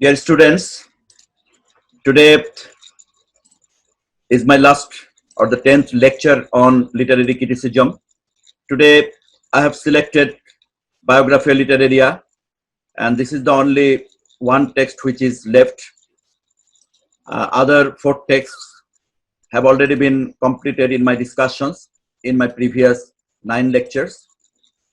Dear students, today is my last or the 10th lecture on literary criticism. Today I have selected Biographia Literaria, and this is the only one text which is left. Other 4 texts have already been completed in my discussions in my previous 9 lectures.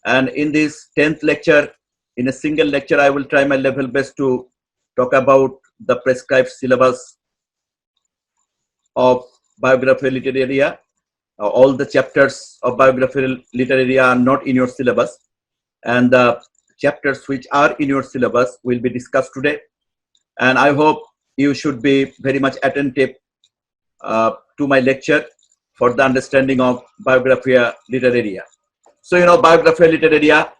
And in this 10th lecture, in a single lecture, I will try my level best to talk about the prescribed syllabus of Biographia Literaria. All the chapters of Biographia Literaria are not in your syllabus, and the chapters which are in your syllabus will be discussed today. And I hope you should be very much attentive to my lecture for the understanding of Biographia Literaria. So, Biographia Literaria,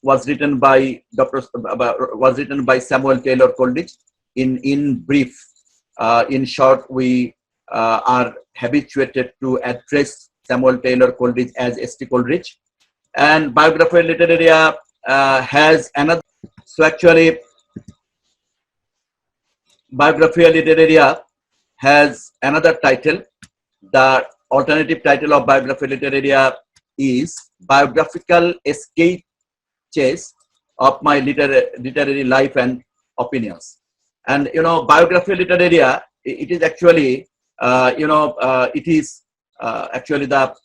was written by Samuel Taylor Coleridge. In brief, in short, we are habituated to address Samuel Taylor Coleridge as S.T. Coleridge, and Biographia Literaria has another. So actually, Biographia Literaria has another title. The alternative title of Biographia Literaria is Biographical Sketches of My Literary Life and Opinions. And Biographia Literaria, it is actually actually the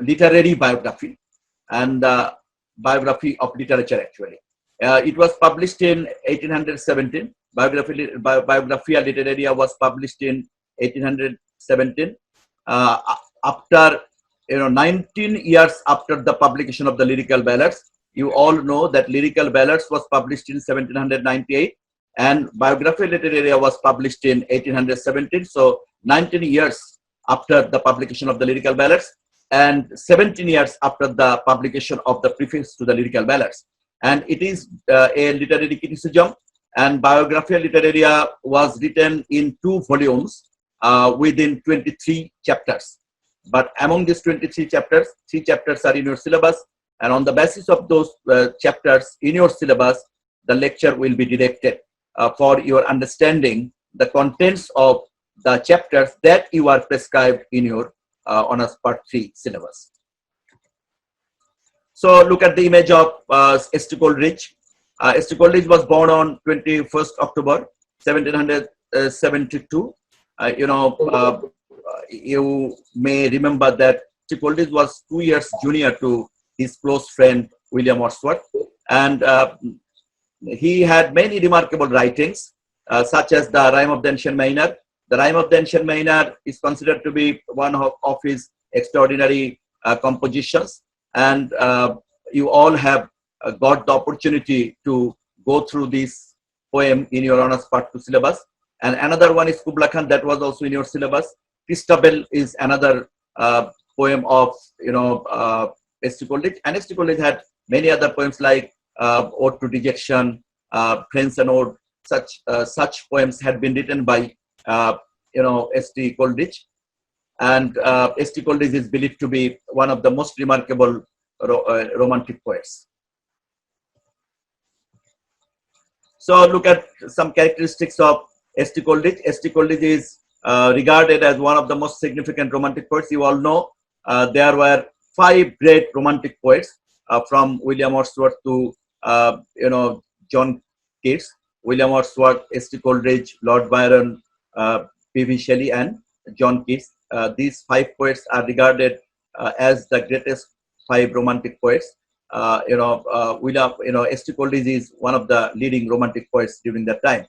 literary biography and the biography of literature actually. It was published in 1817. Biographia Literaria was published in 1817. After 19 years after the publication of the Lyrical Ballads. You all know that Lyrical Ballads was published in 1798 and Biographia Literaria was published in 1817. So 19 years after the publication of the Lyrical Ballads and 17 years after the publication of the preface to the Lyrical Ballads. And it is a literary criticism, and Biographia Literaria was written in 2 volumes within 23 chapters. But among these 23 chapters, 3 chapters are in your syllabus, and on the basis of those chapters in your syllabus, the lecture will be directed for your understanding the contents of the chapters that you are prescribed in your Honours Part 3 syllabus. So look at the image of S.T. Coleridge. S.T. Coleridge was born on 21st October 1772. You may remember that S.T. Coleridge was 2 years junior to his close friend William Wordsworth, and he had many remarkable writings, such as the Rime of the Ancient Mariner. The Rime of the Ancient Mariner is considered to be one of his extraordinary compositions, and you all have got the opportunity to go through this poem in your Honours Part 2 syllabus. And another one is Kubla Khan, that was also in your syllabus. Christabel is another poem of S.T. Coleridge, and S.T. Coleridge had many other poems like Ode to Dejection, Friends and Ode. Such poems had been written by S.T. Coleridge, and S.T. Coleridge is believed to be one of the most remarkable romantic poets. So look at some characteristics of S.T. Coleridge. S.T. Coleridge is regarded as one of the most significant romantic poets. You all know there were 5 great romantic poets from William Wordsworth to John Keats. William Wordsworth, S.T. Coleridge, Lord Byron, P.V. Shelley, and John Keats. These 5 poets are regarded as the greatest 5 romantic poets. S.T. Coleridge is one of the leading romantic poets during that time.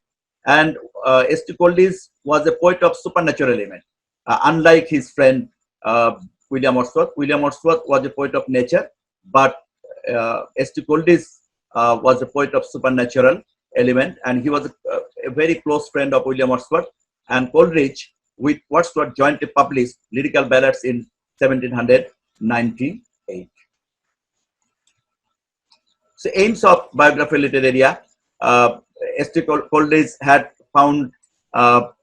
And S.T. Coleridge was a poet of supernatural element. Unlike his friend William Wordsworth was a poet of nature, but S.T. Coleridge was a poet of supernatural element, and he was a very close friend of William Wordsworth. And Coleridge with Wordsworth jointly published Lyrical Ballads in 1798. So aims of Biographia Literaria. S.T. Coleridge had found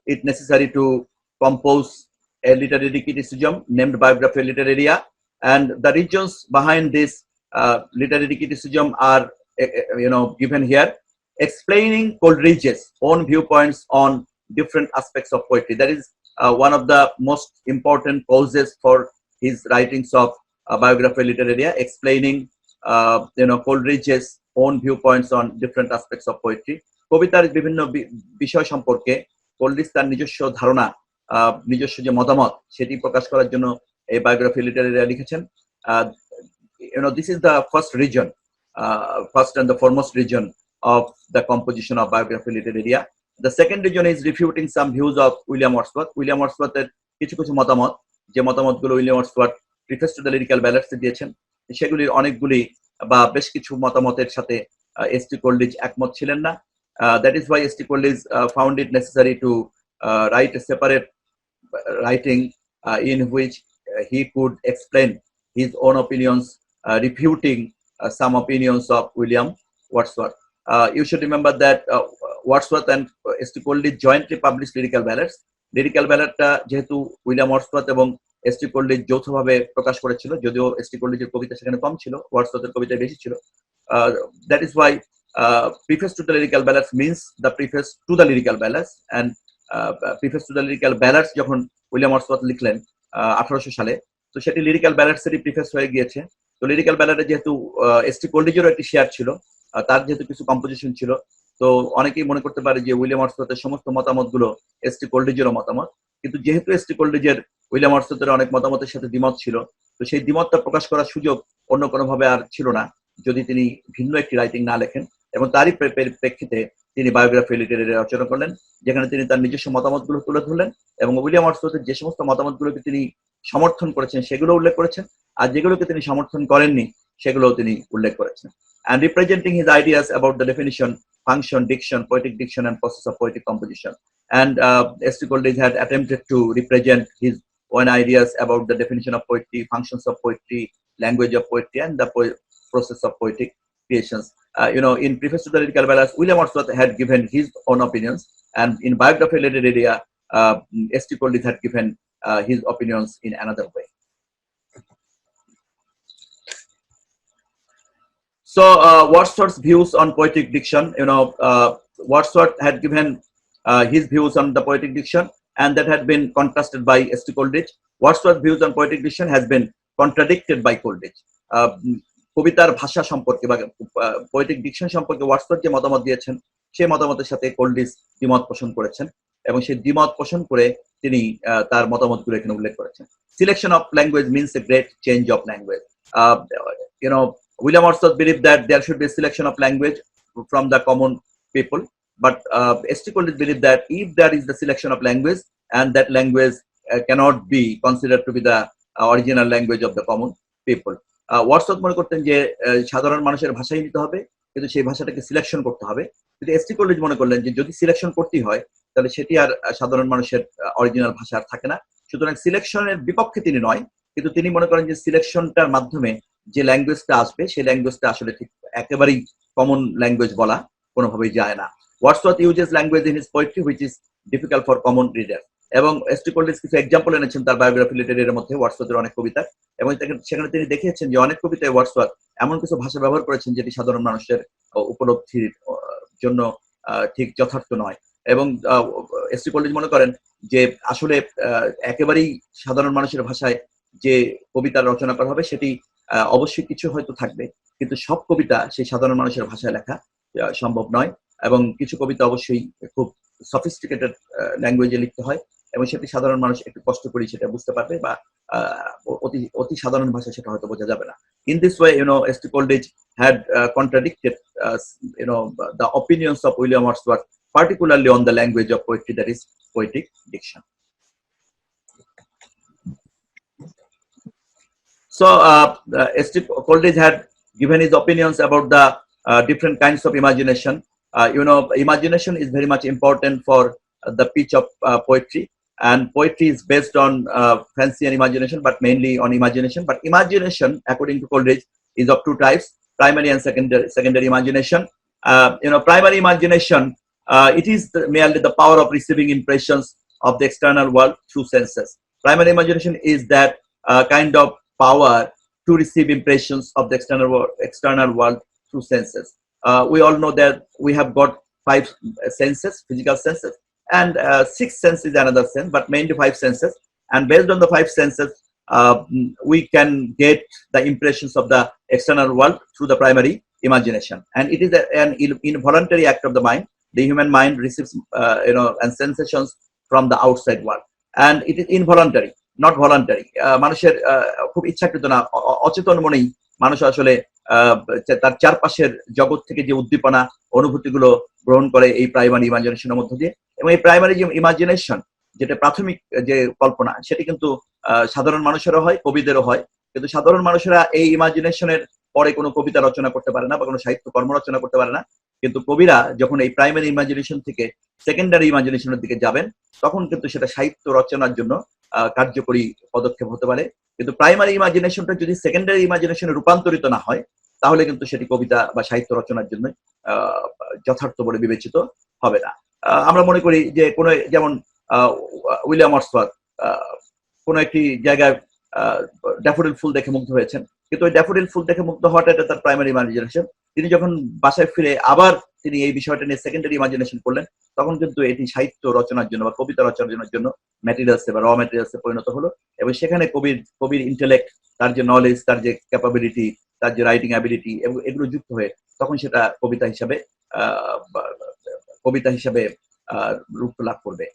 it necessary to compose a literary criticism named Biographia Literaria, and the reasons behind this literary criticism are given here, explaining Coleridge's own viewpoints on different aspects of poetry. That is one of the most important causes for his writings of Biographia Literaria, explaining Coleridge's own viewpoints on different aspects of poetry. কবিতার বিভিন্ন বিষয় সম্পর্কে Coleridge তার নিজস্ব ধারণা, নিজস্ব যে মতামত সেটি প্রকাশ করার জন্য এই বায়োগ্রাফি লিটারেরিয়া লিখেছেন। This is the first region, first and the foremost region of the composition of Biographia Literaria. The second region is refuting some views of William Wordsworth. William Wordsworth এর কিছু কিছু মতামত, যে মতামতগুলো William Wordsworth preface to the lyrical ব্যালান্সে দিয়েছেন, সেগুলির অনেকগুলি বা বেশ কিছু মতামতের সাথে এস.টি. কোলরিজ একমত ছিলেন না। That is why S.T. Coleridge found it necessary to write a separate writing in which he could explain his own opinions, refuting some opinions of William Wordsworth. You should remember that Wordsworth and S.T. Coleridge jointly published Lyrical Ballads. Lyrical Ballad যেহেতু William Wordsworth এবং S T. Coleridge যৌথভাবে প্রকাশ করেছিল, যদিও S T. কোলরিজের কবিতা সেখানে কম ছিল, ওয়ার্ডসওয়ার্থের কবিতা বেশি ছিল। That is why preface to the Lyrical Ballads means the preface to the Lyrical Ballads, and preface to the Lyrical Ballads যখন উইলিয়াম ওয়ার্ডসওয়ার্থ লিখলেন 1800 সালে, তো সেটি লিরিক্যাল ব্যালাডস এরই প্রিফেস হয়ে গিয়েছে। তো লিরিক্যাল ব্যালাডে যেহেতু এস.টি. কোলরিজেরও একটি শেয়ার ছিল, তার যেহেতু কিছু কম্পোজিশন ছিল, তো অনেকেই মনে করতে পারে যে উইলিয়াম ওয়ার্ডসওয়ার্থের সমস্ত মতামতগুলো এস.টি. কোলরিজেরও মতামত, কিন্তু যেহেতু এস.টি. কোলরিজের উইলিয়াম ওয়ার্ডসওয়ার্থের অনেক মতামতের সাথে দ্বিমত ছিল, তো সেই দ্বিমতটা প্রকাশ করার সুযোগ অন্য কোনোভাবে আর ছিল না যদি তিনি ভিন্ন একটি রাইটিং না লেখেন, এবং তারই প্রেক্ষিতে তিনি বায়োগ্রাফি লিটারেরি রচনা করলেন, যেখানে তিনি তার নিজস্ব মতামতগুলো তুলে ধরলেন এবং উইলিয়াম ওয়ার্ডসওয়ার্থের যে সমস্ত মতামতগুলোকে তিনি সমর্থন করেছেন সেগুলো উল্লেখ করেছেন, আর যেগুলোকে তিনি সমর্থন করেননি সেগুলোও তিনি উল্লেখ করেছেন। And representing his ideas about the definition, function, diction, poetic diction, and process of poetic composition. And S.T. Coleridge had attempted to represent his own ideas about the definition of poetry, functions of poetry, language of poetry, and the process of poetic creations. In Preface to the Lyrical Ballads, William Wordsworth had given his own opinions, and in Biographia Literaria, S.T. Coleridge had given his opinions in another way. So Wordsworth's views on poetic diction, Wordsworth had given his views on the poetic diction, and that had been contrasted by S.T. Coleridge. Wordsworth's views on poetic diction has been contradicted by Coleridge. কবিতার ভাষা সম্পর্কে বা poetic diction সম্পর্কে Wordsworth যে মতামত দিয়েছেন, সেই মতামতের সাথে কোলরিজ দ্বিমত পোষণ করেছেন, এবং সেই দ্বিমত পোষণ করে তিনি তার মতামতগুলো এখানে উল্লেখ করেছেন। Selection of language means a great change of language. William Wordsworth believed that there should be a selection of language from the common people, but S.T. Coleridge believed that if there is the selection of language and that language cannot be considered to be the original language of the common people. Wordsworth মনে করতেন যে সাধারণ মানুষের ভাষাই নিতে হবে, কিন্তু সেই ভাষাটাকে সিলেকশন করতে হবে। কিন্তু এস.টি. কোলরিজ মনে করলেন যে যদি সিলেকশন করতেই হয় তাহলে সেটি আর সাধারণ মানুষের অরিজিনাল ভাষা আর থাকে না। সুতরাং সিলেকশনের বিপক্ষে তিনি নয়, কিন্তু তিনি মনে করেন যে সিলেকশনটার মাধ্যমে যে ল্যাঙ্গুয়েজটা আসবে সেই ল্যাঙ্গুয়েজটা আসলে ঠিক একেবারেই কমন ল্যাঙ্গুয়েজ বলা কোনোভাবেই যায় না। Wordsworth uses language in his poetry which is difficult for common reader, এবং এস.টি. কোলরিজ কিছু এক্সাম্পল এনেছেন তার বায়োগ্রাফি লিটারেরির মধ্যে ওয়ার্ডসওয়ার্থের অনেক কবিতা, এবং সেখানে তিনি দেখিয়েছেন যে অনেক কবিতায় ওয়ার্ডসওয়ার্থ এমন কিছু ভাষা ব্যবহার করেছেন যেটি সাধারণ মানুষের উপলব্ধির জন্য ঠিক যথার্থ নয়। এবং এস.টি. কোলরিজ মনে করেন যে আসলে একেবারেই সাধারণ মানুষের ভাষায় যে কবিতা রচনা করা হবে সেটি অবশ্যই কিছু হয়তো থাকবে, কিন্তু সব কবিতা সেই সাধারণ মানুষের ভাষায় লেখা সম্ভব নয়, এবং কিছু কবিতা অবশ্যই খুব সফিস্টিকেটেড ল্যাঙ্গুয়েজে লিখতে হয়, এবং সেটি সাধারণ মানুষ একটু কষ্ট করে সেটা বুঝতে পারবে, বা অতি সাধারণ ভাষায় সেটা হয়তো বোঝা যাবে না। In this way, S.T. Coleridge had contradicted, the opinions of William Wordsworth, particularly on the language of poetry, that is poetic diction. So S.T. Coleridge had given his opinions about the different kinds of imagination. Imagination is very much important for the pitch of poetry, and poetry is based on fancy and imagination, but mainly on imagination. But imagination, according to Coleridge, is of two types: primary and secondary imagination. Primary imagination, it is merely the power of receiving impressions of the external world through senses. Primary imagination is that kind of power to receive impressions of the external world through senses. we all know that we have got 5 senses, physical senses, and 6th sense is another sense, but mainly 5 senses. And based on the 5 senses, we can get the impressions of the external world through the primary imagination. And it is an involuntary act of the mind. The human mind receives, and sensations from the outside world, and it is involuntary, not voluntary. মানুষের খুব ইচ্ছাকৃত না, অচেতন মনেই মানুষ আসলে তার চারপাশের জগৎ থেকে যে উদ্দীপনা অনুভূতিগুলো গ্রহণ করে এই প্রাইমারি ইমাজিনেশনের মধ্য দিয়ে। এবং এই প্রাইমারি যে ইমাজিনেশন, যেটা প্রাথমিক যে কল্পনা, সেটি কিন্তু সাধারণ মানুষেরও হয়, কবিদেরও হয়। কিন্তু সাধারণ মানুষেরা এই ইমাজিনেশনের পরে কোনো কবিতা রচনা করতে পারে না বা কোনো সাহিত্য কর্ম রচনা করতে পারে না। কিন্তু কবিরা যখন এই প্রাইমারি ইমাজিনেশন থেকে সেকেন্ডারি ইমাজিনেশনের দিকে যাবেন, তখন কিন্তু সেটা সাহিত্য রচনার জন্য কার্যকরী পদক্ষেপ হতে পারে। কিন্তু প্রাইমারি ইমাজিনেশনটা যদি সেকেন্ডারি ইমাজিনেশনে রূপান্তরিত না হয়, তাহলে কিন্তু সেটি কবিতা বা সাহিত্য রচনার জন্য যথার্থ বলে বিবেচিত হবে না। আমরা মনে করি যে কোনো, যেমন উইলিয়াম ওয়ার্ডসওয়ার্থ কোনো একটি জায়গায় ড্যাফোডিল ফুল দেখে মুগ্ধ হয়েছেন, কিন্তু ওই ড্যাফোডিল ফুল দেখে মুগ্ধ হওয়াটা এটা তার প্রাইমারি ইমাজিনেশন। তিনি যখন বাসায় ফিরে আবার তিনি এই বিষয়টা নিয়ে সেকেন্ডারি ইমাজিনেশন করলেন, তখন কিন্তু এটি সাহিত্য রচনার জন্য বা কবিতা রচনার জন্য ম্যাটেরিয়ালসে বা র ম্যাটেরিয়ালসে পরিণত হলো। এবং সেখানে কবির ইন্টেলেক্ট, তার যে নলেজ, তার যে ক্যাপাবিলিটি, তার যে রাইটিং অ্যাবিলিটি, এবং এগুলো যুক্ত হয়ে তখন সেটা কবিতা হিসাবে রূপ লাভ করবে।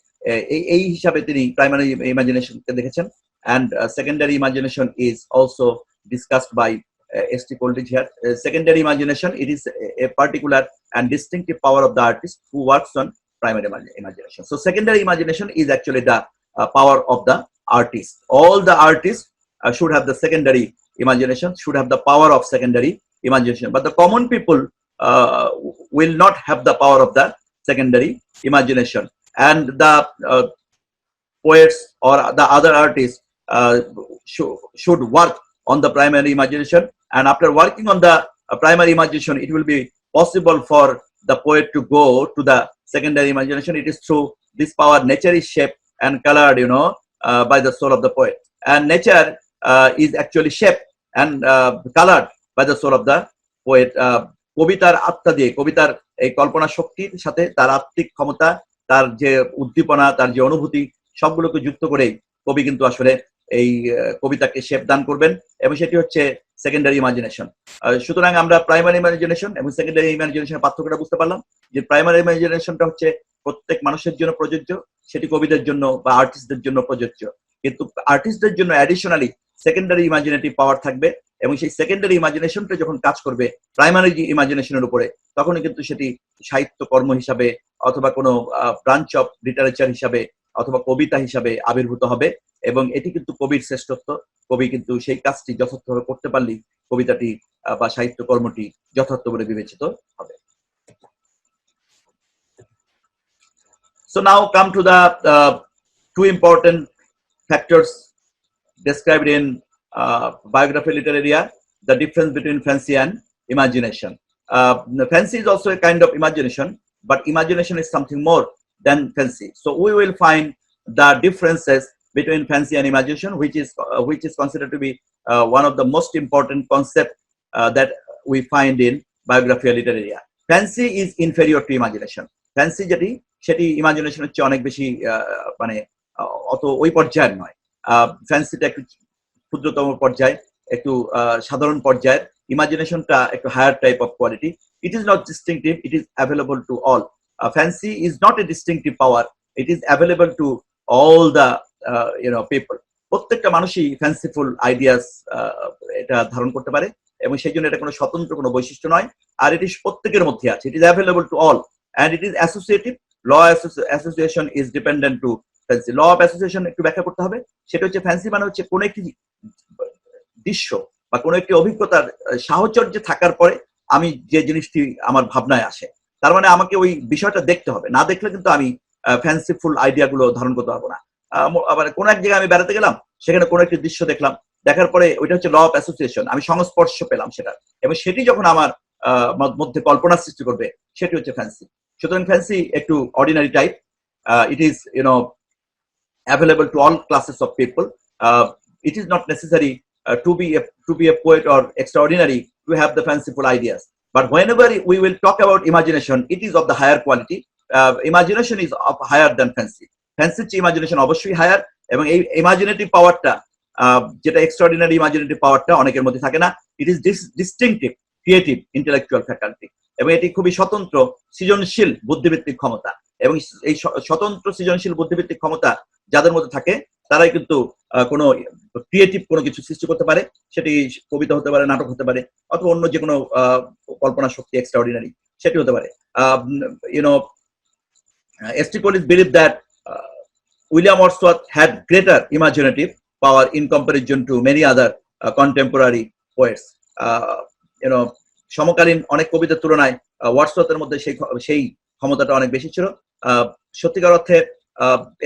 এই হিসাবে তিনি প্রাইমারি ইমাজিনেশনকে দেখেছেন। And secondary imagination is also discussed by S.T. Coleridge here. Secondary imagination, it is a particular and distinctive power of the artist who works on primary imagination. So secondary imagination is actually the power of the artist. All the artists should have the secondary imagination, should have the power of secondary imagination. But the common people will not have the power of the secondary imagination. And the poets or the other artists should work on the primary imagination, and after working on the primary imagination, it will be possible for the poet to go to the secondary imagination. It is through this power nature is shaped and colored, by the soul of the poet, and nature is actually shaped and colored by the soul of the poet. কবিতার আত্মা দিয়ে, কবিতার এই কল্পনা শক্তির সাথে তার আত্মিক ক্ষমতা, তার যে উদ্দীপনা, তার যে অনুভূতি, সবগুলোকে যুক্ত করে কবি কিন্তু আসলে এই কবিতাকে শেপ দান করবেন, এবং সেটি হচ্ছে সেকেন্ডারি ইমাজিনেশন। সুতরাং আমরা প্রাইমারি ইমাজিনেশন এবং সেকেন্ডারি ইমাজিনেশনের পার্থক্যটা বুঝতে পারলাম, যে প্রাইমারি ইমাজিনেশনটা হচ্ছে প্রত্যেক মানুষের জন্য প্রযোজ্য, সেটি কবিদের জন্য বা আর্টিস্টদের জন্য প্রযোজ্য। কিন্তু আর্টিস্টদের জন্য অ্যাডিশনালি সেকেন্ডারি ইমাজিনেটিভ পাওয়ার থাকবে, এবং সেই সেকেন্ডারি ইমাজিনেশনটা যখন কাজ করবে প্রাইমারি ইমাজিনেশনের উপরে, তখনই কিন্তু সেটি সাহিত্য কর্ম হিসাবে অথবা কোনো ব্রাঞ্চ অফ লিটারেচার হিসাবে অথবা কবিতা হিসাবে আবির্ভূত হবে। এবং এটি কিন্তু কবির শ্রেষ্ঠত্ব। কবি কিন্তু সেই কাজটি যথার্থভাবে করতে পারলেই কবিতাটি বা সাহিত্য কর্মটি যথার্থ বলে বিবেচিত হবে। So now come to the two important factors described in Biographia Literaria, the difference between fancy and imagination. Fancy is also a kind of imagination, but imagination is something more than fancy. So we will find the differences between fancy and imagination, which is considered to be one of the most important concepts that we find in Biographia Literaria. Fancy is inferior to imagination. Fancy যেটি, সেটি ইমাজিনেশনের চেয়ে অনেক বেশি মানে অত ওই পর্যায়ের নয়। ফ্যান্সিটা একটু ক্ষুদ্রতম পর্যায়, একটু সাধারণ পর্যায়ের। ইমাজিনেশনটা একটু higher type of quality. It is not distinctive, it is available to all. Fancy is not a distinctive power, it is available to all the people. প্রত্যেকটা মানুষই ফ্যান্সিফুল আইডিয়াস এটা ধারণ করতে পারে, এবং সেই জন্য এটা কোনো স্বতন্ত্র কোনো বৈশিষ্ট্য নয়, আর এটি প্রত্যেকের মধ্যে আছে। ইট is available to all, and it is associative. Law association is dependent to fancy. Law of association একটু ব্যাখ্যা করতে হবে। সেটা হচ্ছে ফ্যান্সি মানে হচ্ছে কোনো একটি দৃশ্য বা কোনো একটি অভিজ্ঞতার সাহচর্যে থাকার পরে আমি যে জিনিসটি আমার ভাবনায় আসে, তার মানে আমাকে ওই বিষয়টা দেখতে হবে, না দেখলে কিন্তু আমি ফ্যান্সিফুল আইডিয়া গুলো ধারণ করতে পারবো না। আবার কোনো এক জায়গায় আমি বেড়াতে গেলাম, সেখানে কোনো একটি দৃশ্য দেখলাম, দেখার পরে ওইটা হচ্ছে ল অফ অ্যাসোসিয়েশন, আমি সংস্পর্শ পেলাম সেটা, এবং সেটি যখন আমার মধ্যে কল্পনা সৃষ্টি করবে, সেটি হচ্ছে ফ্যান্সি। সুতরাং ফ্যান্সি একটু ordinary type. It is available to all classes of people. It is not necessary to be a poet or extraordinary to have the fanciful ideas. But whenever we will talk about imagination, it is of the higher quality. Imagination is of higher than fancy. Fancy imagination অবশ্যই higher, এবং এই imaginative powerটা যেটা extraordinary imaginative powerটা অনেকের মধ্যে থাকে না. It is distinctive creative intellectual faculty, এবং এটি খুবই স্বতন্ত্র সৃজনশীল বুদ্ধিবৃত্তিক ক্ষমতা, এবং এই স্বতন্ত্র সৃজনশীল বুদ্ধিবৃত্তিক ক্ষমতা যাদের মধ্যে থাকে তারাই কিন্তু কোনো ক্রিয়েটিভ কোনো কিছু সৃষ্টি করতে পারে। সেটি কবিতা হতে পারে, নাটক হতে পারে, অথবা অন্য যে কোনো কল্পনা শক্তি এক্সট্রাঅর্ডিনারি সেটি হতে পারে। S.T. Coleridge believed that William Wordsworth had greater imaginative power in comparison to many other contemporary poets. সমকালীন অনেক কবিতার তুলনায় ওয়ার্ডসওয়ার্থের মধ্যে সেই ক্ষমতাটা অনেক বেশি ছিল। সত্যিকার অর্থে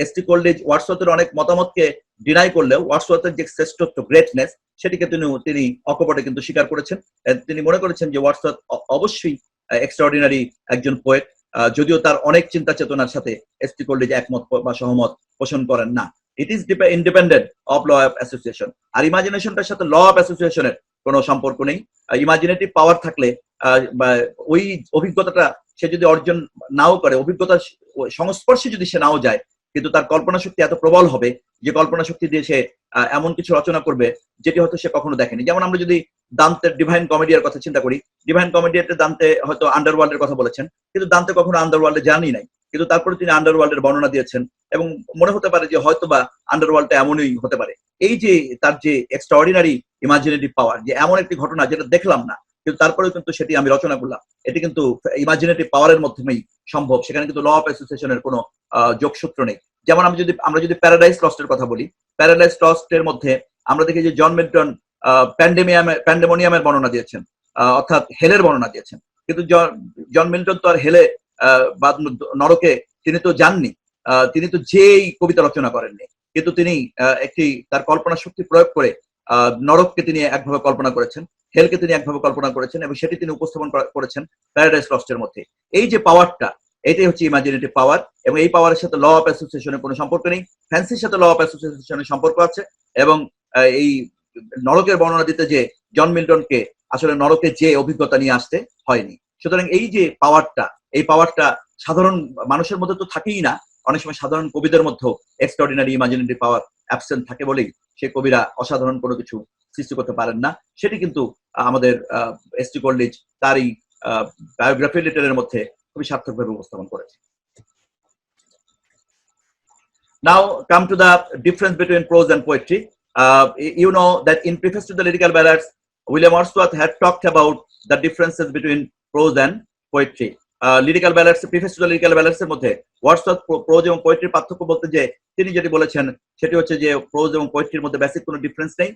এস.টি. কোলরিজ ওয়ার্ডসওয়ার্থের অনেক মতামতকে ডিনাই করলেও ওয়ার্ডসওয়ার্থের যে শ্রেষ্ঠত্ব, গ্রেটনেস, সেটিকে তিনি অকপটে কিন্তু স্বীকার করেছেন। তিনি মনে করেছেন যে ওয়ার্ডসওয়ার্থ অবশ্যই এক্সট্রাঅর্ডিনারি একজন পোয়েট, যদিও তার অনেক চিন্তা চেতনার সাথে এস.টি. কোলরিজ একমত বা সহমত পোষণ করেন না। It is independent of law of association. আর ইমাজিনেশনটার সাথে ল অফ অ্যাসোসিয়েশনের কোনো সম্পর্ক নেই। ইমাজিনেটিভ পাওয়ার থাকলে ওই অভিজ্ঞতাটা সে যদি অর্জন নাও করে, অভিজ্ঞতার সংস্পর্শে যদি সে নাও যায়, কিন্তু তার কল্পনা শক্তি এত প্রবল হবে যে কল্পনা শক্তি দিয়ে সে এমন কিছু রচনা করবে যেটি হয়তো সে কখনো দেখেনি। যেমন আমরা যদি দান্তের ডিভাইন কমেডিয়ার কথা চিন্তা করি, ডিভাইন কমেডিয়াতে দান্তে হয়তো আন্ডারওয়ার্ল্ডের কথা বলেছেন, কিন্তু দান্তে কখনো আন্ডারওয়ার্ল্ডে জানি নাই, কিন্তু তারপরে তিনি আন্ডারওয়ার্ল্ডের বর্ণনা দিয়েছেন, এবং মনে হতে পারে যে হয়তোবা আন্ডারওয়ার্ল্ডটা এমনই হতে পারে। এই যে তার যে এক্সট্রাঅর্ডিনারি ইমাজিনেটিভ পাওয়ার, যে এমন একটি ঘটনা যেটা দেখলাম না কিন্তু তারপরেও কিন্তু সেটি আমি রচনা করলাম, এটি কিন্তু ইমাজিনেটিভ পাওয়ারের মাধ্যমেই সম্ভব। সেখানে কিন্তু ল অফ অ্যাসোসিয়েশনের কোনো যোগসূত্র নেই। যেমন আমরা যদি প্যারাডাইস লস্টের কথা বলি, প্যারাডাইস লস্টের মধ্যে আমরা দেখি যে জন মিল্টন প্যান্ডেমোনিয়ামের বর্ণনা দিয়েছেন, অর্থাৎ হেলের বর্ণনা দিয়েছেন, কিন্তু জন মিল্টন তো আর হেলে বা নরকে তিনি তো যাননি, তিনি তো যেই কবিতা রচনা করেননি, কিন্তু তিনি একটি তার কল্পনা শক্তি প্রয়োগ করে নরককে তিনি একভাবে কল্পনা করেছেন, হেলকে তিনি একভাবে কল্পনা করেছেন, এবং সেটি তিনি উপস্থাপন করেছেন প্যারাডাইস লস্টের মধ্যে। এই যে পাওয়ারটা, এটাই হচ্ছে ইমাজিনেটিভ পাওয়ার, এবং এই পাওয়ারের সাথে ল অফ অ্যাসোসিয়েশনের কোনো সম্পর্ক নেই। ফ্যান্সির সাথে ল অফ অ্যাসোসিয়েশনের সম্পর্ক আছে, এবং এই নরকের বর্ণনা দিতে যে জন মিল্টনকে আসলে নরকে যে অভিজ্ঞতা নিয়ে আসতে হয়নি। সুতরাং এই যে পাওয়ারটা, এই পাওয়ারটা সাধারণ মানুষের মধ্যে তো থাকেই না, অনেক সময় সাধারণ কবিদের মধ্যেও এক্সট্রাঅর্ডিনারি ইমাজিনেটিভ পাওয়ার অ্যাবসেন্ট থাকে বলেই সে কবিরা অসাধারণ কোনো কিছু সৃষ্টি করতে পারেন না। সেটি কিন্তু আমাদের এস.টি. কোলরিজ তার এই বায়োগ্রাফি লিটারের মধ্যে খুবই সার্থকভাবে উপস্থাপন করেছে। Now come to the difference between prose and poetry. You know that in preface to the lyrical ballads, William Wordsworth had talked about the differences between prose and poetry. Lyrical ballads, preface to the lyrical ব্যালান্সের মধ্যে Wordsworth pros এবং পোয়েট্রির পার্থক্য বলতে যে তিনি যেটি বলেছেন সেটি হচ্ছে যে প্রোজ এবং পোয়েট্রির মধ্যে বেসিক কোনো ডিফারেন্স নেই,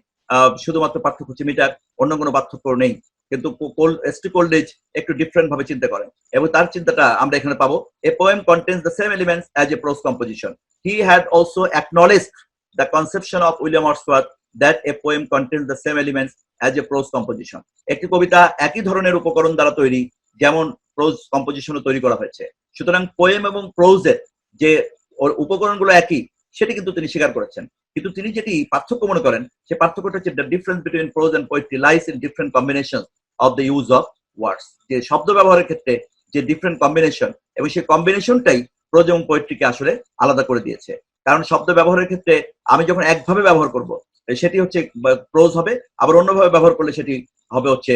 শুধুমাত্র পার্থক্য হচ্ছে মিটার, অন্য কোনো পার্থক্য নেই। কিন্তু এস.টি. কোলরিজ একটু ডিফারেন্ট ভাবে চিন্তা করেন, এবং তার চিন্তাটা আমরা এখানে পাবো। A poem contains the same elements as a prose composition. He had also acknowledged the conception of William Wordsworth that a poem contains the same elements as a prose composition. একটি কবিতা একই ধরনের উপকরণ দ্বারা তৈরি যেমন প্রোজ কম্পোজিশনও তৈরি করা হয়েছে। সুতরাং পোয়েম এবং প্রোজের যে উপকরণগুলো একই, সেটি কিন্তু তিনি স্বীকার করেছেন। কিন্তু তিনি যেটি পার্থক্য মনে করেন, সে পার্থক্যটা হচ্ছে the difference between prose and poetry lies in different combination of the use of words. যে শব্দ ব্যবহারের ক্ষেত্রে যে ডিফারেন্ট কম্বিনেশন, এবং সেই কম্বিনেশনটাই প্রোজ এবং পোয়েট্রিকে আসলে আলাদা করে দিয়েছে। কারণ শব্দ ব্যবহারের ক্ষেত্রে আমি যখন একভাবে ব্যবহার করব সেটি হচ্ছে প্রোজ হবে, আবার অন্যভাবে ব্যবহার করলে সেটি হবে হচ্ছে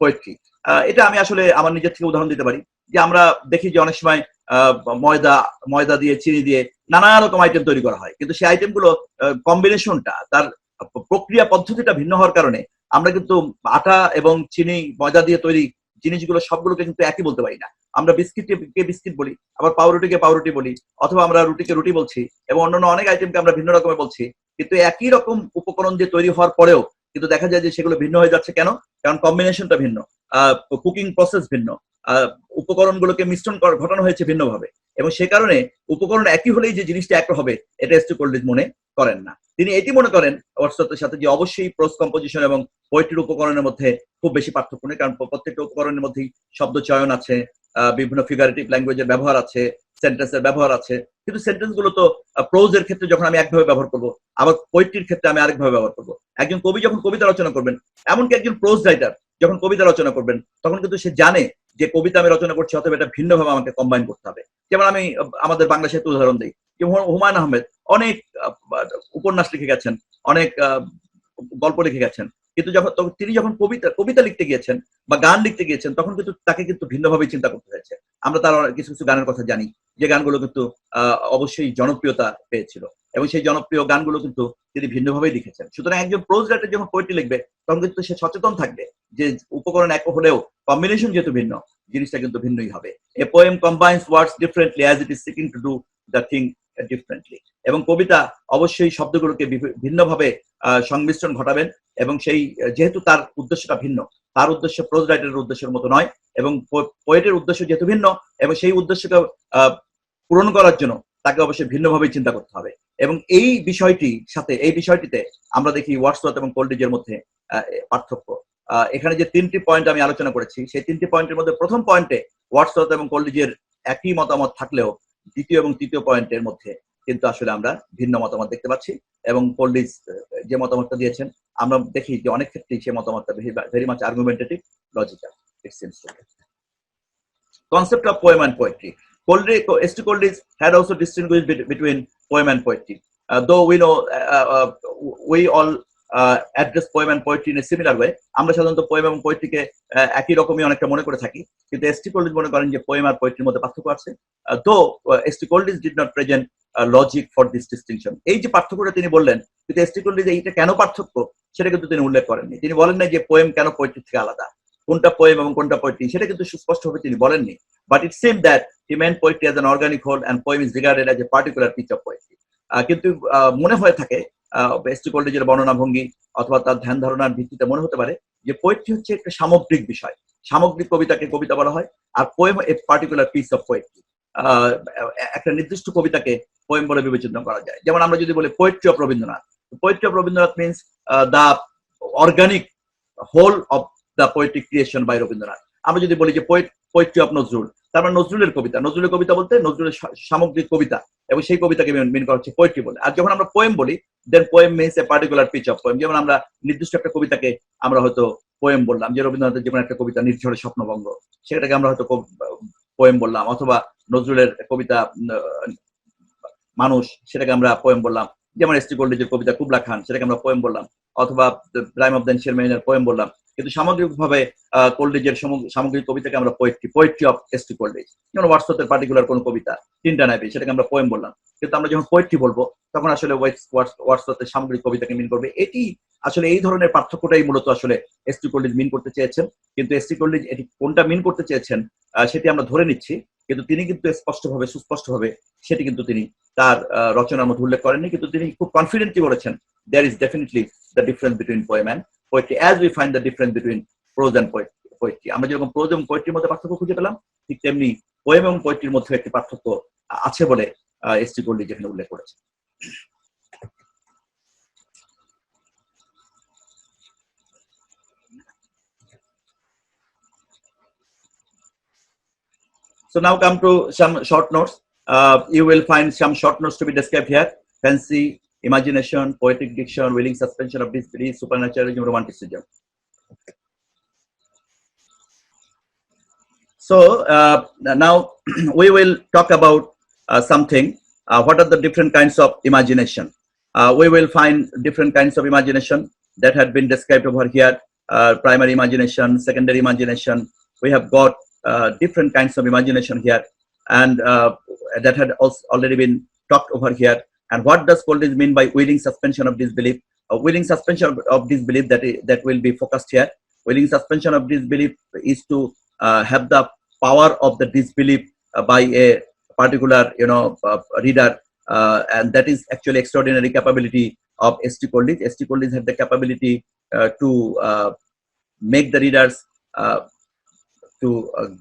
পোয়েট্রি। এটা আমি আসলে আমার নিজের থেকে উদাহরণ দিতে পারি, যে আমরা দেখি যে অনেক সময় ময়দা দিয়ে, চিনি দিয়ে নানা রকম আইটেম তৈরি করা হয়, কিন্তু সেই আইটেমগুলো কম্বিনেশনটা, তার প্রক্রিয়া পদ্ধতিটা ভিন্ন হওয়ার কারণে আমরা কিন্তু আটা এবং চিনি, ময়দা দিয়ে তৈরি জিনিসগুলো সবগুলোকে কিন্তু একই বলতে পারি না। আমরা বিস্কিটকে বিস্কিট বলি, আবার পাউরুটিকে পাউরুটি বলি, অথবা আমরা রুটিকে রুটি বলছি, এবং অন্যান্য অনেক আইটেমকে আমরা ভিন্ন রকমের বলছি। কিন্তু একই রকম উপকরণ দিয়ে তৈরি হওয়ার পরেও কিন্তু দেখা যায় যে সেগুলো ভিন্ন হয়ে যাচ্ছে। কেন? কারণ কম্বিনেশনটা ভিন্ন, কুকিং প্রসেস ভিন্ন, উপকরণগুলোকে মিশ্রণ ঘটানো হয়েছে ভিন্নভাবে, এবং সে কারণে উপকরণ একই হলেই যে জিনিসটা এক হবে এটা এস.টি. কোলরিজ মনে করেন না। তিনি এটি মনে করেন ওয়ার্ডসওয়ার্থের সাথে যে অবশ্যই প্রোজ কম্পোজিশন এবং পোয়েট্রির উপকরণের মধ্যে খুব বেশি পার্থক্য নেই, কারণ প্রত্যেকটা উপকরণের মধ্যেই শব্দ চয়ন আছে, বিভিন্ন ফিগারেটিভ ল্যাঙ্গুয়েজের ব্যবহার আছে, সেন্টেন্সের ব্যবহার আছে, কিন্তু সেন্টেন্স গুলো তো প্রোজের ক্ষেত্রে যখন আমি একভাবে ব্যবহার করবো, আবার পোয়েট্রির ক্ষেত্রে আমি আরেকভাবে ব্যবহার করবো। একজন কবি যখন কবিতা রচনা করবেন, এমনকি একজন প্রোজ রাইটার যখন কবিতা রচনা করবেন, তখন কিন্তু সে জানে যে কবিতা আমি রচনা করছি, অথবা এটা ভিন্নভাবে আমাকে কম্বাইন করতে হবে। যেমন আমি আমাদের বাংলা সাহিত্য উদাহরণ দিই, যে হুমায়ুন আহমেদ অনেক উপন্যাস লিখে গেছেন, অনেক গল্প লিখে গেছেন, কিন্তু তিনি যখন কবিতা লিখতে গিয়েছেন বা গান লিখতে গিয়েছেন, তখন কিন্তু তাকে কিন্তু ভিন্নভাবে চিন্তা করতে হয়েছে। আমরা তার কিছু কিছু গানের কথা জানি, যে গানগুলো কিন্তু অবশ্যই জনপ্রিয়তা পেয়েছিল, এবং সেই জনপ্রিয় গানগুলো কিন্তু তিনি ভিন্নভাবেই লিখেছেন। সুতরাং একজন প্রোজ রাইটার যখন পোয়েট্রি লিখবে, তখন কিন্তু সে সচেতন থাকবে যে উপকরণ এক হলেও কম্বিনেশন যেহেতু ভিন্ন, জিনিসটা কিন্তু ভিন্নই হবে। A poem combines words differently as it is seeking to do the thing differently. এবং কবিতা অবশ্যই শব্দগুলোকে ভিন্নভাবে সংমিশ্রণ ঘটাবেন, এবং সেই যেহেতু তার উদ্দেশ্যটা ভিন্ন, তার উদ্দেশ্য প্রোজ রাইটারের উদ্দেশ্যের মতো নয়, এবং পোয়েটের উদ্দেশ্য যেহেতু ভিন্ন, এবং সেই উদ্দেশ্যকে পূরণ করার জন্য তাকে অবশ্যই ভিন্নভাবে চিন্তা করতে হবে। এবং এই বিষয়টিতে আমরা দেখি ওয়ার্ডসওয়ার্থ এবং কোলরিজের মধ্যে পার্থক্য। এখানে যে 3টি পয়েন্ট আমি আলোচনা করেছি, সেই 3টি পয়েন্টের মধ্যে প্রথম পয়েন্টে ওয়ার্ডসওয়ার্থ এবং কোলরিজের একই মতামত থাকলেও, দ্বিতীয় এবং তৃতীয় পয়েন্টের মধ্যে কিন্তু আসলে আমরা ভিন্ন মতামত দেখতে পাচ্ছি। এবং কোলরিজ যে মতামতটা দিয়েছেন, আমরা দেখি যে অনেক ক্ষেত্রেই সে মতামতটা very much argumentative, logical, it seems to me. Concept of poem and poetry. S.T. Coleridge had also distinguished between poem and poetry. Though we know we all address poem and poetry in a similar way. আমরা সাধারণত poem এবং পোয়েট্রিকে একই রকমই অনেকটা মনে করে থাকি, কিন্তু S.T. Coleridge মনে করেন যে পোয়েম আর পোয়েট্রির মধ্যে পার্থক্য আছে। Though S.T. Coleridge did not present logic for this distinction. এই যে পার্থক্যটা তিনি বললেন, কিন্তু S.T. Coleridge এইটা কেন পার্থক্য সেটা কিন্তু তিনি উল্লেখ করেননি। তিনি বলেন না যে পোয়েম কেন পোয়েট্রি থেকে আলাদা, কোনটা পোয়েম এবং কোনটা পোয়েট্রি, সেটা কিন্তু সুস্পষ্টভাবে তিনি বলেননি। But it seem that he meant poetry as an organic whole and poem is regarded as a particular piece of poetry. কিন্তু মনে হয়ে থাকে S.T. Coleridge's বর্ণনা ভঙ্গি অথবা তার ধ্যান ধারণার ভিত্তিতে মনে হতে পারে যে পোয়েট্রি হচ্ছে একটা সামগ্রিক বিষয়, সামগ্রিক কবিতাকে কবিতা বলা হয়, আর poem a particular piece of poetry, একটা নির্দিষ্ট কবিতাকে পোয়েম বলে বিবেচনা করা যায়। যেমন আমরা যদি বলি poetry of Rabindranath, poetry of Rabindranath means the organic whole of the poetic creation by Rabindranath. আমরা যদি বলি যে পোয়েট্রি অফ নজরুল, তার মানে নজরুলের কবিতা বলতে নজরুলের সামগ্রিক কবিতা, এবং সেই কবিতাকে মিন করা হচ্ছে পোয়েট্রি বলে। আর যখন আমরা পোয়েম বলি, then poem means a particular piece of poem. যেমন আমরা নির্দিষ্ট একটা কবিতাকে আমরা হয়তো পোয়েম বললাম, যে রবীন্দ্রনাথের যেমন একটা কবিতা নির্ঝরের স্বপ্নভঙ্গ, সেটাকে আমরা হয়তো পোয়েম বললাম, অথবা নজরুলের কবিতা মানুষ, সেটাকে আমরা পোয়েম বললাম। যেমন S.T. Coleridge's কবিতা কুবলা খান, সেটাকে আমরা পোয়েম বললাম, অথবা রাইম অফ দ্য শেরমেনের পোয়েম বললাম। কিন্তু সামগ্রিকভাবে কোলরিজের সামগ্রিক কবিতাকে আমরা পোয়েট্রি অফ S.T. Coleridge। যেমন ওয়ার্ডসওয়ার্থের পার্টিকুলার কোন কবিতা, তিনটা নাইবে, সেটাকে আমরা পোয়েম বললাম। কিন্তু আমরা যখন পোয়েট্রি বলবো, তখন আসলে ওয়ার্ডসওয়ার্থের সামগ্রিক কবিতাকে মিন করবে। এটি আসলে এই ধরনের পার্থক্যটাই মূলত আসলে S.T. Coleridge মিন করতে চেয়েছেন। কিন্তু S.T. Coleridge এটি কোনটা মিন করতে চেয়েছেন সেটি আমরা ধরে নিচ্ছি, কিন্তু তিনি কিন্তু সুস্পষ্টভাবে সেটি কিন্তু তিনি তার রচনার মধ্যে উল্লেখ করেননি। কিন্তু তিনি খুব কনফিডেন্টলি বলেছেন, there is definitely the difference between poem and poetry as we find the difference between prose and poetry. আমরা যেরকম প্রোজ এবং পোয়েট্রির মধ্যে পার্থক্য খুঁজে পেলাম, ঠিক তেমনি পোয়েম এবং পোয়েট্রির মধ্যে একটি পার্থক্য আছে বলে S.T. Coleridge এখানে উল্লেখ করেছে। So now come to some short notes. You will find some short notes to be described here: fancy, imagination, poetic diction, willing suspension of disbelief, supernaturalism, romanticism. So now we will talk about something. What are the different kinds of imagination? We will find different kinds of imagination that had been described over here: primary imagination, secondary imagination. We have got different kinds of imagination here, and that had also already been talked over here. And what does Coleridge mean by willing suspension of disbelief? Willing suspension of disbelief that will be focused here. Willing suspension of disbelief is to have the power of the disbelief by a particular reader, and that is actually extraordinary capability of S.T. Coleridge. S.T. Coleridge had the capability to make the readers to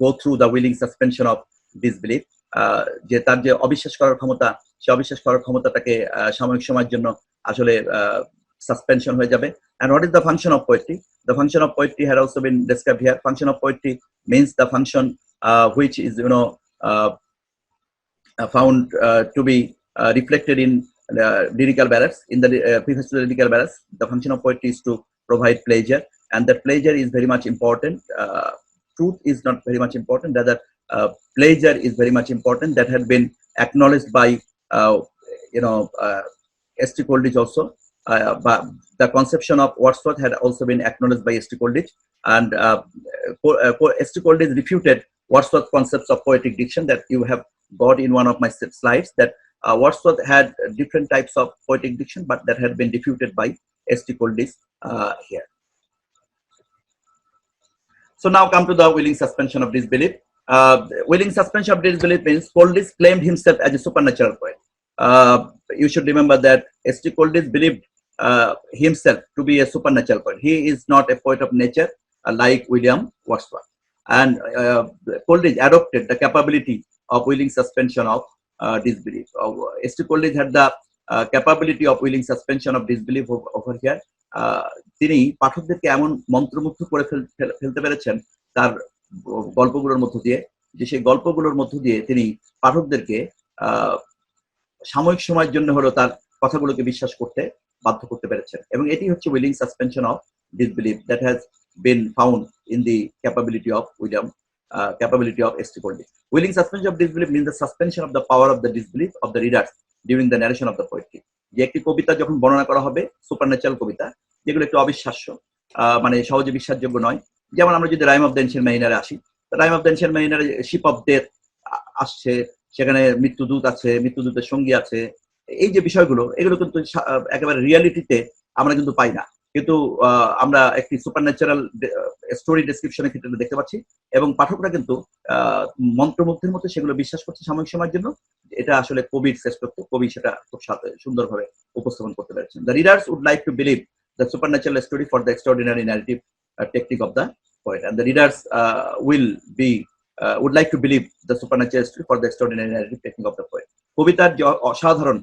go through the willing suspension of disbelief. যে তার যে অবিশ্বাস করার ক্ষমতা, সে অবিশ্বাস করার ক্ষমতাটাকে সাময়িক সময়ের জন্য আসলে suspension হয়ে যাবে। And what is the function of poetry? The function of poetry had also been described here. Function of poetry means the function which is found to be reflected in lyrical ballads. In the preface to the lyrical ballads, the function of poetry is to provide pleasure, and that pleasure is very much important. Truth is not very much important, rather pleasure is very much important. That had been acknowledged by S.T. Coleridge also. But the conception of Wordsworth had also been acknowledged by S.T. Coleridge, and S.T. Coleridge refuted Wordsworth's concepts of poetic diction that you have got in one of my slides, that Wordsworth had different types of poetic diction, but that had been refuted by S.T. Coleridge here. So now come to the willing suspension of disbelief. Willing suspension of disbelief means Coleridge claimed himself as a supernatural poet. You should remember that S.T. Coleridge believed himself to be a supernatural poet. He is not a poet of nature like William Wordsworth. And Coleridge adopted the capability of willing suspension of disbelief. S.T. Coleridge had the capability of willing suspension of disbelief over here. তিনি পাঠকদেরকে এমন মন্ত্রমুগ্ধ করে ফেলতে পেরেছেন তার গল্পগুলোর মধ্য দিয়ে, যে সেই গল্পগুলোর মধ্য দিয়ে তিনি পাঠকদেরকে সাময়িক সময়ের জন্য হলো তার কথাগুলোকে বিশ্বাস করতে বাধ্য করতে পেরেছেন। এবং এটি হচ্ছে willing suspension of disbelief that has been found in the capability of S.T. Coleridge. Willing suspension of disbelief means the suspension of the power of the disbelief of the readers during the narration of the poetry. যে একটি কবিতা যখন বর্ণনা করা হবে, supernatural কবিতা যেগুলো একটু অবিশ্বাস্য, মানে সহজে বিশ্বাসযোগ্য নয়, যেমন আমরা যদি রাইম অফ দ্য এনশিয়েন্ট মারিনারে আসি, রাইম অফ দ্য এনশিয়েন্ট মারিনারে শিপ অফ ডেথ আসছে, সেখানে মৃত্যুদূত আছে, মৃত্যুদূতের সঙ্গী আছে, এই যে বিষয়গুলো, এগুলো কিন্তু একেবারে রিয়ালিটিতে আমরা কিন্তু পাই না, কিন্তু আমরা একটি সুপারন্যাচারাল স্টোরি ডেসক্রিপশনের ক্ষেত্রে দেখতে পাচ্ছি, এবং পাঠকরা কিন্তু মন্ত্রমুগ্ধের মতো সেগুলো বিশ্বাস করছে সাময়িক সময়ের জন্য। এটা আসলে কবির শ্রেষ্ঠত্ব, কবি সেটা খুব সুন্দরভাবে উপস্থাপন করতে পেরেছেন। The readers would like to believe the supernatural story for the extraordinary narrative technique of the poet, and the readers would like to believe the supernatural story for the extraordinary narrative technique of the poet. কবিতার যে অসাধারণ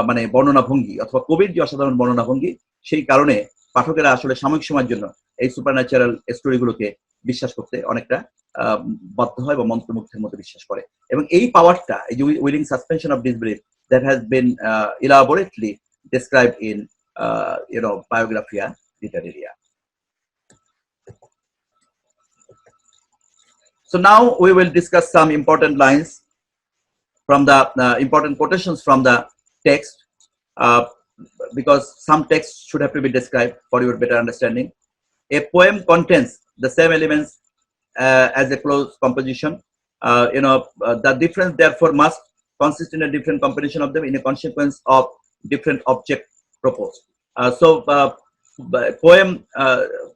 মানে বর্ণনা ভঙ্গি অথবা কবির যে অসাধারণ বর্ণনা ভঙ্গি, সেই কারণে পাঠকেরা আসলে সাময়িক সময়ের জন্য এই সুপারন্যাচারাল স্টোরিগুলোকে বিশ্বাস করতে অনেকটা বাধ্য হয় বা মন্ত্রমুগ্ধের মতো বিশ্বাস করে। এবং এই পাওয়ারটা, এই যে willing suspension of disbelief, that has been elaborately described in Biographia Literaria. So now we will discuss some important lines from the important quotations from the text, because some text should have to be described for your better understanding. A poem contains the same elements as a close composition. The difference therefore must consist in a different combination of them in a consequence of different object proposed. Poem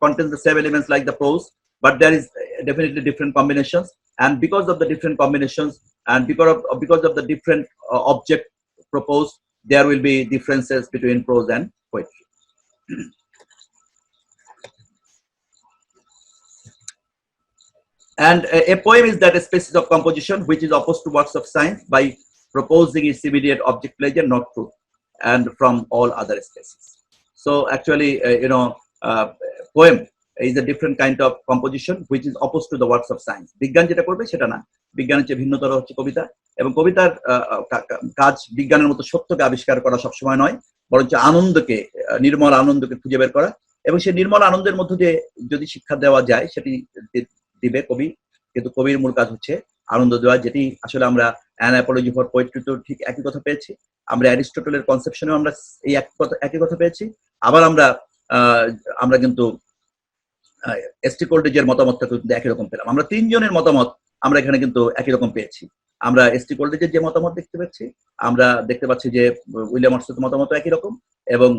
contains the same elements like the prose, but there is definitely different combinations, and because of the different combinations and because of the different object proposed, there will be differences between prose and poetry. And a poem is that a species of composition which is opposed to works of science by proposing its immediate object pleasure, not truth, and from all other species. So actually, poem is a different kind of composition which is opposed to the works of science. বিজ্ঞান যেটা করবে সেটা না, বিজ্ঞানের চেয়ে ভিন্নতর হচ্ছে কবিতা, এবং কবিতার কাজ বিজ্ঞানের মতো সত্যকে আবিষ্কার করা সবসময় নয়, বরঞ্চ আনন্দকে, নির্মল আনন্দকে খুঁজে বের করা, এবং সেই নির্মল আনন্দের মধ্য দিয়ে যদি শিক্ষা দেওয়া যায় সেটি দিবে কবি, কিন্তু কবির মূল কাজ হচ্ছে আনন্দ দেওয়া, যেটি আসলে আমরা অ্যান অ্যাপোলজি ফর পোয়েট্রি তো ঠিক একই কথা পেয়েছি, আমরা অ্যারিস্টটলের কনসেপশনেও আমরা এই একই কথা পেয়েছি, আবার আমরা কিন্তু এস.টি. কোলরিজের মতামতটা কিন্তু একই রকম পেলাম। আমরা তিনজনের মতামত আমরা এখানে কিন্তু একই রকম পেয়েছি। আমরা এস.টি. কোলরিজের যে মতামত দেখতে পাচ্ছি, আমরা দেখতে পাচ্ছি যে উইলিয়াম ওয়ার্ডসওয়ার্থের মতামত একই রকম, এবং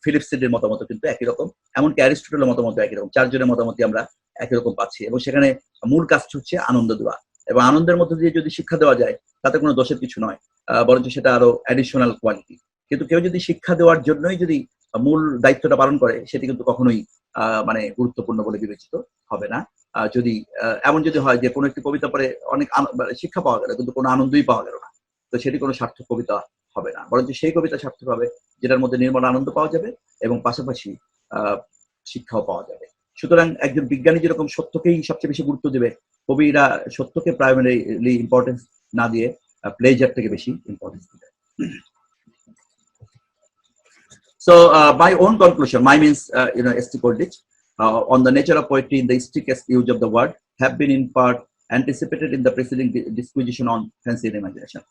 ফিলিপ সিডনির মতামত কিন্তু একই রকম, এমনকি অ্যারিস্টটলের মতামত একই রকম। চারজনের মতামতই আমরা একই রকম পাচ্ছি, এবং সেখানে মূল কাজটা হচ্ছে আনন্দ দেওয়া, এবং আনন্দের মধ্যে দিয়ে যদি শিক্ষা দেওয়া যায় তাতে কোনো দোষের কিছু নয়, বরঞ্চ সেটা আরো অ্যাডিশনাল কোয়ালিটি। কিন্তু কেউ যদি শিক্ষা দেওয়ার জন্যই যদি মূল দায়িত্বটা পালন করে, সেটি কিন্তু কখনোই মানে গুরুত্বপূর্ণ বলে বিবেচিত হবে না। যদি এমন যদি হয় যে কোনো একটি কবিতা পড়ে অনেক শিক্ষা পাওয়া গেল কিন্তু কোনো আনন্দই পাওয়া গেল না, তো সেটি কোনো সার্থক কবিতা হবে না, বরঞ্চ সেই কবিতা সার্থক হবে যেটার মধ্যে নির্মল আনন্দ পাওয়া যাবে এবং পাশাপাশি শিক্ষাও পাওয়া যাবে। সুতরাং একজন বিজ্ঞানী যেরকম সত্যকেই সবচেয়ে বেশি গুরুত্ব দেবে, কবিরা সত্যকে প্রাইমারিলি ইম্পর্টেন্স না দিয়ে প্লেজার থেকে বেশি ইম্পর্টেন্স দেবে। So my own conclusion, my means S.T. Coleridge, on the nature of poetry in the strictest use of the word have been in part anticipated in the preceding disquisition on fancy and imagination.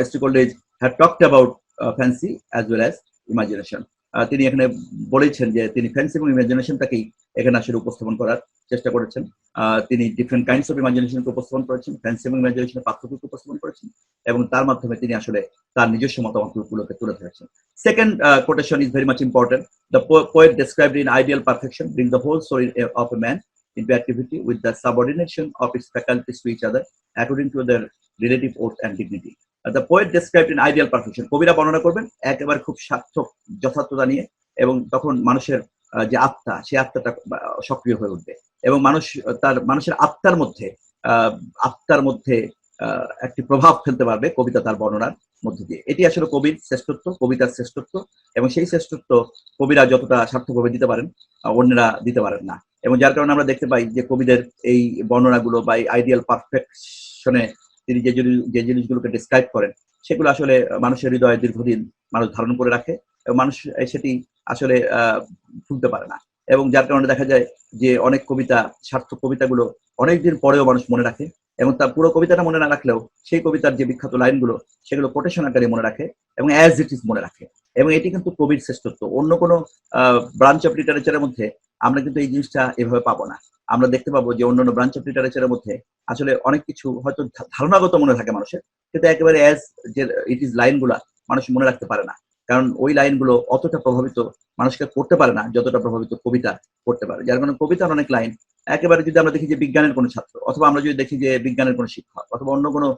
S.T. Coleridge had talked about fancy as well as imagination. তিনি এখানে বলেছেন যে তিনি fancy এবং ইমাজিনেশনটাকেই এখানে আসলে উপস্থাপন করার চেষ্টা করেছেন। তিনি ডিফারেন্ট কাইন্ডস অফ ইমাজিনেশনকে উপস্থাপন করেছেন, ফ্যান্সি এবং ইমাজিনেশনের পার্থক্যকে উপস্থাপন করেছেন, এবং তার মাধ্যমে তিনি আসলে তার নিজস্ব মতামতগুলোকে তুলে ধরেছেন। Second quotation is very much important. The poet described in ideal perfection bring the whole story of a man into activity with the subordination of its faculties to each other according to their relative worth and dignity. The poet described in ideal perfection, কবিরা বর্ণনা করবেন একেবারে খুব সার্থক যথার্থতা নিয়ে, এবং তখন মানুষের যে আত্মা, সেই আত্মাটা সক্রিয় হয়ে উঠবে, এবং মানুষের আত্মার মধ্যে একটি প্রভাব ফেলতে পারবে কবিতা তার বর্ণনার মধ্যে দিয়ে। এটি আসলে কবির শ্রেষ্ঠত্ব, কবিতার শ্রেষ্ঠত্ব, এবং সেই শ্রেষ্ঠত্ব কবিরা যতটা সার্থকভাবে দিতে পারেন অন্যরা দিতে পারেন না। এবং যার কারণে আমরা দেখতে পাই যে কবিদের এই বর্ণনাগুলো বা আইডিয়াল পারফেকশনে তিনি যে জিনিসগুলোকে ডিসক্রাইব করেন সেগুলো আসলে মানুষের হৃদয়ে দীর্ঘদিন মানুষ ধারণ করে রাখে, এবং মানুষ সেটি আসলে ভুলতে পারে না। এবং যার কারণে দেখা যায় যে অনেক কবিতা, সার্থক কবিতাগুলো অনেকদিন পরেও মানুষ মনে রাখে, এবং তার পুরো কবিতাটা মনে না রাখলেও সেই কবিতার যে বিখ্যাত লাইনগুলো সেগুলো কোটেশন আকারে মনে রাখে এবং অ্যাজ ইট ইজ মনে রাখে। এবং এটি কিন্তু কবির শ্রেষ্ঠত্ব। অন্য কোনো ব্রাঞ্চ অফ লিটারেচারের মধ্যে আমরা কিন্তু এই জিনিসটা এভাবে পাবো না। আমরা দেখতে পাবো যে অন্যান্য ব্রাঞ্চ অফ লিটারেচারের মধ্যে আসলে অনেক কিছু হয়তো ধারণাগত মনে থাকে মানুষের, কিন্তু একেবারে অ্যাজ যে ইট ইজ লাইনগুলা মানুষ মনে রাখতে পারে না, কারণ ওই লাইনগুলো অতটা প্রভাবিত মানুষকে করতে পারে না যতটা প্রভাবিত কবিতা করতে পারে। যার কারণে কবিতার অনেক লাইন একেবারে, যদি আমরা দেখি যে বিজ্ঞানের কোনো ছাত্র, অথবা আমরা যদি দেখি যে বিজ্ঞানের কোনো শিক্ষক, অথবা অন্য কোনো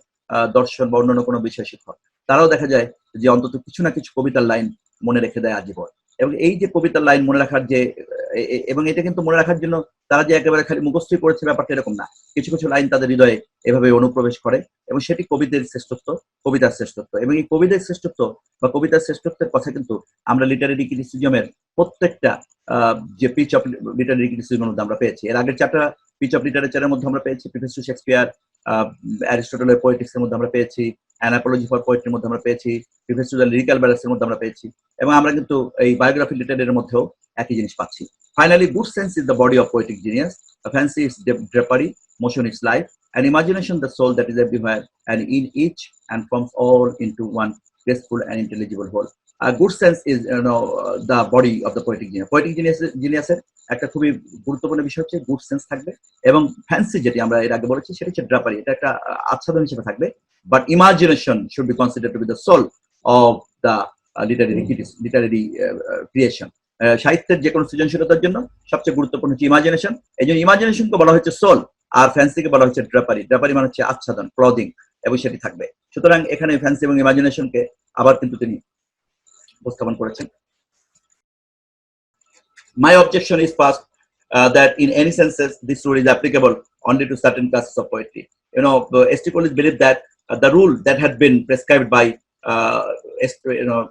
দর্শন বা অন্যান্য কোনো বিষয় শিক্ষক, তারাও দেখা যায় যে অন্তত কিছু না কিছু কবিতার লাইন মনে রেখে দেয় আজীবন। এবং এই যে কবিতার লাইন মনে রাখার যে, এবং এটা কিন্তু মনে রাখার জন্য তারা যে একেবারে খালি মুখস্থই করেছে ব্যাপারটা এরকম না, কিছু কিছু লাইন তাদের হৃদয়ে এভাবে অনুপ্রবেশ করে, এবং সেটি কবিদের শ্রেষ্ঠত্ব, কবিতার শ্রেষ্ঠত্ব। এবং এই কবিদের শ্রেষ্ঠত্ব বা কবিতার শ্রেষ্ঠত্বের কথা কিন্তু আমরা লিটারেরি ক্রিটিসিজমের প্রত্যেকটা যে পিচ অফ লিটারেরি ক্রিটিসিজমের মধ্যে আমরা পেয়েছি। এর আগের চারটা পিচ অফ লিটারেচারের মধ্যে আমরা পেয়েছি, প্রিফেস টু শেক্সপিয়ার, অ্যারিস্টটলের পোয়েটিক্সের মধ্যে আমরা পেয়েছি, অ্যান অ্যাপোলজি ফর পোয়েট্রির মধ্যে আমরা পেয়েছি, প্রিফেস টু দ্য লিরিক্যাল ব্যালেন্সের মধ্যে আমরা পেয়েছি, এবং আমরা কিন্তু এই বায়োগ্রাফি লিটারের মধ্যেও একই জিনিস পাচ্ছি। Finally, good sense is the body of poetic genius. A fancy is drapery, motion is life, and imagination the soul that is everywhere and in each and forms all into one graceful and intelligible whole. A good sense is the body of the poetic genius. Poetic genius একটা খুবই গুরুত্বপূর্ণ বিষয় হচ্ছে good sense থাকবে, এবং fancy যেটি আমরা এর আগে বলেছি সেটা হচ্ছে ড্রাপারি, এটা একটা আচ্ছাদন হিসেবে থাকবে, but imagination should be considered to be the soul of the literary creation. সাহিত্যের যে কোনো সৃজনশীলতার জন্য সবচেয়ে গুরুত্বপূর্ণ হচ্ছে ইমাজিনেশন। এই জন্য ইমাজিনেশনকে বলা হচ্ছে সোল, আর ফ্যান্সিকে বলা হচ্ছে ড্রাপারি। ড্রাপারি মানে হচ্ছে আচ্ছাদন, ক্লদিং, এবং সেটি থাকবে। সুতরাং এখানে ফ্যান্সি এবং ইমাজিনেশনকে আবার কিন্তু তিনি উপস্থাপন করেছেন। My objection is first that in any senses this rule is applicable only to certain classes of poetry. S.T. Coleridge believed that the rule that had been prescribed by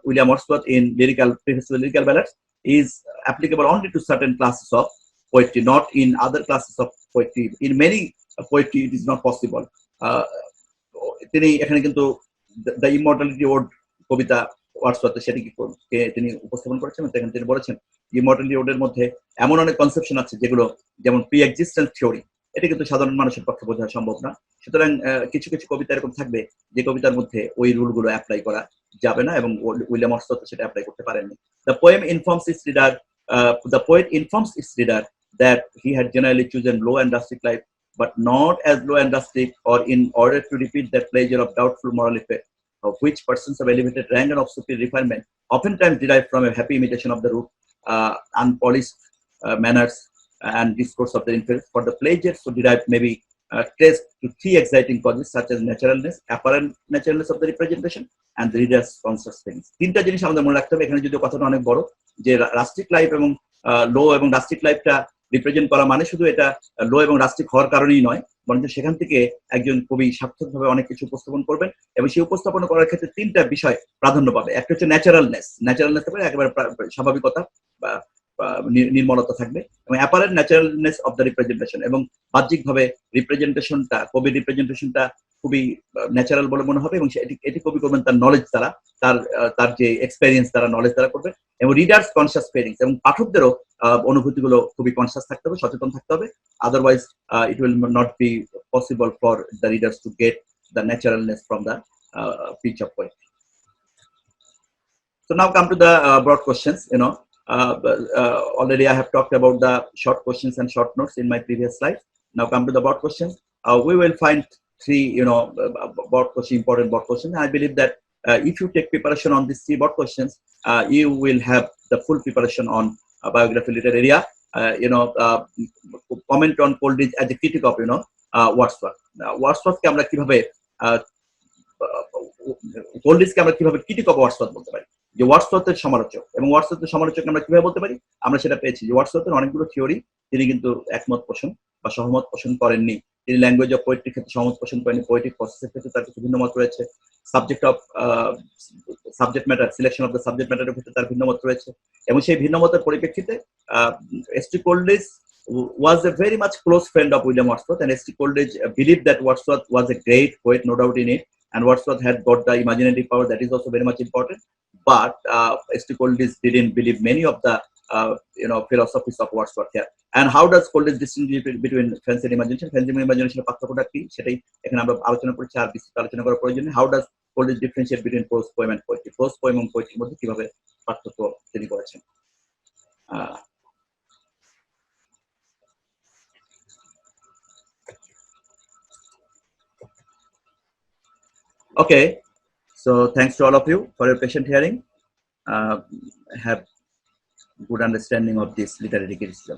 William Wordsworth in preface to the lyrical ballads is applicable only to certain classes of poetry, not in other classes of poetry. In many poetry it is not possible. তিনি এখানে কিন্তু the immortality ode কবিতা Wordsworth সেটিকে তিনি উপস্থাপন করেছেন। এখানে তিনি বলেছেন ইমর্টালিটি ওডের মধ্যে এমন অনেক কনসেপশন আছে যেগুলো, যেমন প্রি এক্সিস্টেন্স থিওরি, এটা কিন্তু সাধারণ মানুষের পক্ষে বোঝা সম্ভব না। সুতরাং কিছু কিছু কবিতা এরকম থাকবে যে কবিতার মধ্যে ওই রুলগুলো অ্যাপ্লাই করা যাবে না, এবং উইলিয়াম ওয়ার্ডসওয়ার্থ সেটা অ্যাপ্লাই করতে পারেননি। The poet informs its reader that he had generally chosen low and rustic life, but not as low and rustic or in order to repeat that pleasure of doubtful moral effect, of which persons of elevated rank and of superior refinement oftentimes derive from a happy imitation of the rude, unpolished manners and discourse of the inferior. For the pleasures to derive may be traced to three exciting causes such as naturalness, apparent naturalness of the representation, and the reader's conscious things. তিনটা জিনিস আমাদের মনে রাখতে হবে। এখানে যদিও কথাটা অনেক বড়, যে রাস্টিক লাইফ এবং লো এবং রাস্টিক লাইফটা রিপ্রেজেন্ট করা মানে শুধু এটা লো এবং রাস্টিক হওয়ার কারণেই নয়, বরঞ্চ সেখান থেকে একজন কবি সার্থকভাবে অনেক কিছু উপস্থাপন করবেন, এবং সেই উপস্থাপন করার ক্ষেত্রে তিনটা বিষয় প্রাধান্য পাবে। একটা হচ্ছে ন্যাচারালনেস, একেবারে স্বাভাবিকতা বা নির্মলতা থাকবে, এবং apparent naturalness of the representation, এবং বাহ্যিকভাবে রিপ্রেজেন্টেশনটা, কবির রিপ্রেজেন্টেশনটা খুবই ন্যাচারাল বলে মনে হবে, এবং এটি কবি করবেন তার নলেজ দ্বারা, তার যে এক্সপেরিয়েন্স দ্বারা, নলেজ দ্বারা করবে, এবং রিডার্স কনসিয়াস ফিলিংস, এবং পাঠকদেরও অনুভূতিগুলো খুবই কনসিয়াস থাকতে হবে, সচেতন থাকতে হবে। Otherwise it will not be possible for the readers to get the naturalness from the pitch of poetry. So now come to the broad questions. Already I have talked about the short questions and short notes in my previous slide. Now come to the broad questions. We will find three, broad question, important broad questions. I believe that if you take preparation on these three broad questions, you will have the full preparation on Biographia Literaria. Comment on Coleridge as a critic of Wordsworth. Wordsworth কে আমরা কিভাবে কোলরিজকে আমরা কিভাবে critic of Wordsworth বলতে পারি, যে ওয়ার্ডসওয়ার্থের সমালোচক, এবং ওয়ার্ডসওয়ার্থের সমালোচক আমরা কিভাবে বলতে পারি, আমরা সেটা পেয়েছি যে ওয়ার্ডসওয়ার্থের অনেকগুলো থিওরি তিনি কিন্তু একমত পোষণ বা সহমত পোষণ করেননি। তিনি ল্যাঙ্গুয়েজ অফ পোয়েট্রির ক্ষেত্রে সহমত পোষণ করেননি, পোয়েটিক প্রসেসের ক্ষেত্রে তার কিছু ভিন্ন মত রয়েছে, subject matter, selection of the subject ম্যাটারের ক্ষেত্রে তার ভিন্ন মত রয়েছে, এবং সেই ভিন্ন মতের পরিপ্রেক্ষিতে S T. Coleridge was a very much close friend of William Wordsworth, and S.T. Coleridge believed that Wordsworth was a great poet, no doubt in it, and Wordsworth had got the imaginative power, that is also very much important. But S.T. Coleridge didn't believe many of the philosophies of Wordsworth here. And how does Coleridge distinguish between fancy and imagination? Fancy and imagination পার্থক্যটা কি সেটাই এখানে আমরা আলোচনা করেছি, আর বিস্তৃত আলোচনা করার প্রয়োজন নেই। How does Coleridge differentiate between prose poem and poetry? Prose poem এবং poetry মধ্যে কিভাবে পার্থক্য তিনি করেছেন? Okay, so thanks to all of you for your patient hearing. Have good understanding of this literary criticism.